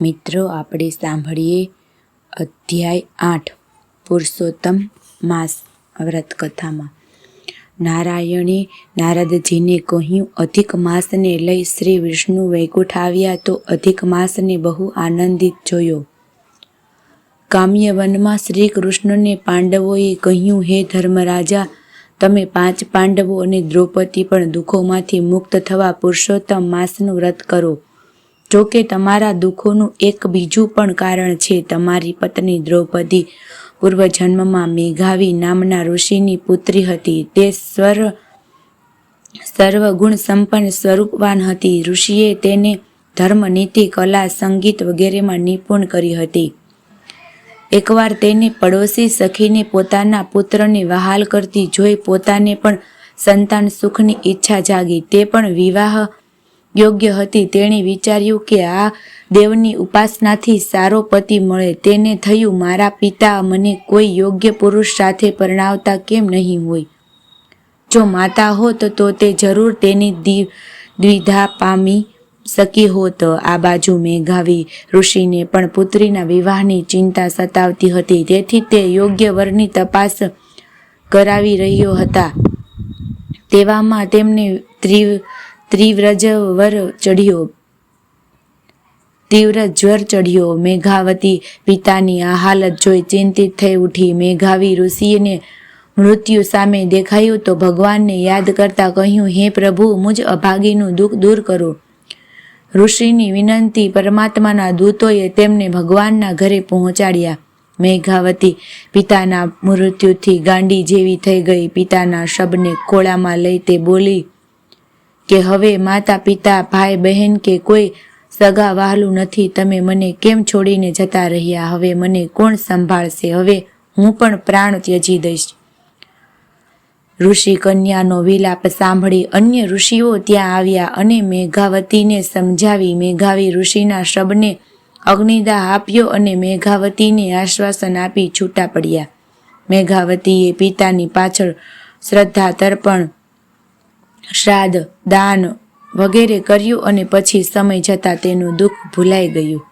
મિત્રો, આપણે સાંભળીએ અધ્યાય 8 પુરુષોત્તમ માસ વ્રત કથામાં નારાયણે નારદજીને કહ્યું, અધિક માસને લઈ શ્રી વિષ્ણુ વૈકુંઠ આવ્યા તો અધિક માસને બહુ આનંદિત જોયો. કામ્યવનમાં શ્રી કૃષ્ણને પાંડવોએ કહ્યું, હે ધર્મરાજા, તમે 5 પાંડવો અને દ્રૌપદી પણ દુઃખોમાંથી મુક્ત થવા પુરુષોત્તમ માસનું વ્રત કરો. જોકે તમારા દુઃખોનું એક બીજું પણ કારણ છે. તમારી પત્ની દ્રૌપદી પૂર્વજન્મમાં મેઘાવી નામના ઋષિની પુત્રી હતી. તે સર્વગુણ સંપન્ન સ્વરૂપવાન હતી. ઋષિએ તેને ધર્મ, નીતિ, કલા, સંગીત વગેરેમાં નિપુણ કરી હતી. એકવાર તેને પડોશી સખીને પોતાના પુત્રને વહાલ કરતી જોઈ પોતાને પણ સંતાન સુખની ઈચ્છા જાગી. તે પણ વિવાહ યોગ્ય હતી. તેણે વિચાર્યું કે આ દેવની ઉપાસનાથી સારો પતિ મળે. તેને થયું, મારા પિતા મને કોઈ યોગ્ય પુરુષ સાથે પરણાવતા કેમ નહીં હોય? જો માતા હોત તો તે જરૂર તેની દ્વિધા પામી શકી હોત. આ બાજુ મેઘાવી ઋષિને પણ પુત્રીના વિવાહની ચિંતા સતાવતી હતી. તેથી તે યોગ્ય વરની તપાસ કરાવી રહ્યો હતા. તેવામાં તેમને તીવ્ર જ્વર ચડ્યો. મેઘાવતી પિતાની આ હાલત જોઈ ચિંતિત થઈ ઉઠી. મેઘાવી ઋષિને મૃત્યુ સામે દેખાયું તો ભગવાનને યાદ કરતા કહ્યું, હે પ્રભુ, મુજ અભાગીનું દુઃખ દૂર કરો. ઋષિની વિનંતી પરમાત્માના દૂતોએ તેમને ભગવાનના ઘરે પહોંચાડ્યા. મેઘાવતી પિતાના મૃત્યુથી ગાંડી જેવી થઈ ગઈ. પિતાના શબને ખોળામાં લઈ તે બોલી કે હવે માતા પિતા, ભાઈ બહેન કે કોઈ સગા વહાલું નથી. તમે મને કેમ છોડીને જતા રહ્યા? હવે મને કોણ સંભાળશે? હવે હું પણ પ્રાણ ત્યજી દઈશ. ઋષિ કન્યાનો વિલાપ સાંભળી અન્ય ઋષિઓ ત્યાં આવ્યા અને મેઘાવતીને સમજાવી. મેઘાવી ઋષિના શબને અગ્નિદાહ આપ્યો અને મેઘાવતીને આશ્વાસન આપી છૂટા પડ્યા. મેઘાવતીએ પિતાની પાછળ શ્રદ્ધા, તર્પણ, શ્રાદ્ધ, દાન વગેરે કર્યું અને પછી સમય જતાં તેનું દુઃખ ભૂલાઈ ગયું.